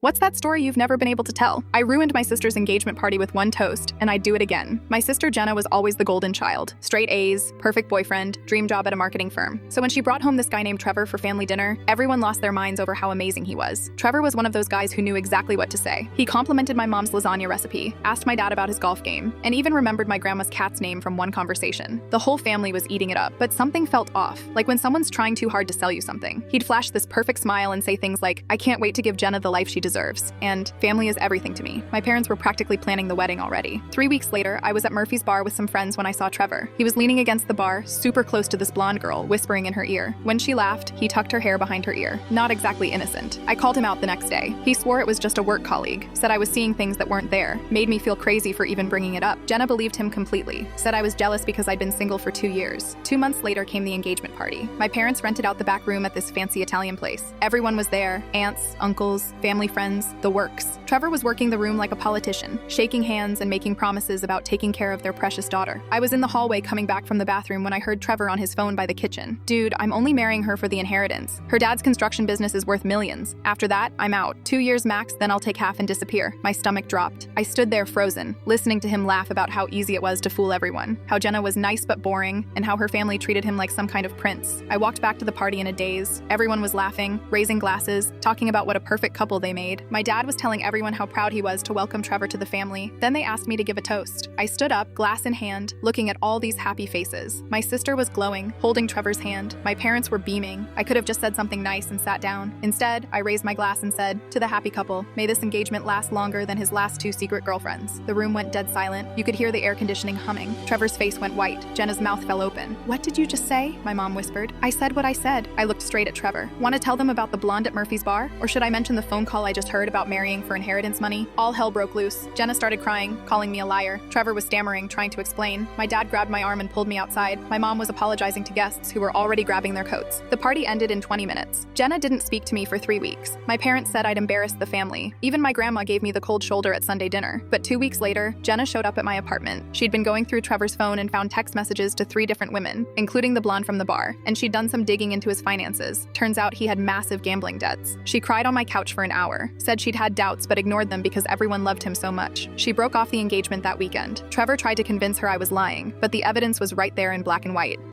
What's that story you've never been able to tell? I ruined my sister's engagement party with one toast, and I'd do it again. My sister Jenna was always the golden child. Straight A's, perfect boyfriend, dream job at a marketing firm. So when she brought home this guy named Trevor for family dinner, everyone lost their minds over how amazing he was. Trevor was one of those guys who knew exactly what to say. He complimented my mom's lasagna recipe, asked my dad about his golf game, and even remembered my grandma's cat's name from one conversation. The whole family was eating it up, but something felt off, like when someone's trying too hard to sell you something. He'd flash this perfect smile and say things like, "I can't wait to give Jenna the life she deserves," and "Family is everything to me." My parents were practically planning the wedding already. 3 weeks later, I was at Murphy's bar with some friends when I saw Trevor. He was leaning against the bar, super close to this blonde girl, whispering in her ear. When she laughed, he tucked her hair behind her ear. Not exactly innocent. I called him out the next day. He swore it was just a work colleague, said I was seeing things that weren't there, made me feel crazy for even bringing it up. Jenna believed him completely, said I was jealous because I'd been single for 2 years. 2 months later came the engagement party. My parents rented out the back room at this fancy Italian place. Everyone was there, aunts, uncles, family friends, the works. Trevor was working the room like a politician, shaking hands and making promises about taking care of their precious daughter. I was in the hallway coming back from the bathroom when I heard Trevor on his phone by the kitchen. "Dude, I'm only marrying her for the inheritance. Her dad's construction business is worth millions. After that, I'm out. 2 years max, then I'll take half and disappear." My stomach dropped. I stood there frozen, listening to him laugh about how easy it was to fool everyone, how Jenna was nice but boring, and how her family treated him like some kind of prince. I walked back to the party in a daze. Everyone was laughing, raising glasses, talking about what a perfect couple they made. My dad was telling everyone how proud he was to welcome Trevor to the family. Then they asked me to give a toast. I stood up, glass in hand, looking at all these happy faces. My sister was glowing, holding Trevor's hand. My parents were beaming. I could have just said something nice and sat down. Instead, I raised my glass and said, "To the happy couple, may this engagement last longer than his last 2 secret girlfriends." The room went dead silent. You could hear the air conditioning humming. Trevor's face went white. Jenna's mouth fell open. "What did you just say?" my mom whispered. "I said what I said." I looked straight at Trevor. "Want to tell them about the blonde at Murphy's bar? Or should I mention the phone call I just heard about marrying for inheritance money?" All hell broke loose. Jenna started crying, calling me a liar. Trevor was stammering, trying to explain. My dad grabbed my arm and pulled me outside. My mom was apologizing to guests who were already grabbing their coats. The party ended in 20 minutes. Jenna didn't speak to me for 3 weeks. My parents said I'd embarrassed the family. Even my grandma gave me the cold shoulder at Sunday dinner. But 2 weeks later, Jenna showed up at my apartment. She'd been going through Trevor's phone and found text messages to 3 different women, including the blonde from the bar, and she'd done some digging into his finances. Turns out he had massive gambling debts. She cried on my couch for an hour, said she'd had doubts but ignored them because everyone loved him so much. She broke off the engagement that weekend. Trevor tried to convince her I was lying, but the evidence was right there in black and white.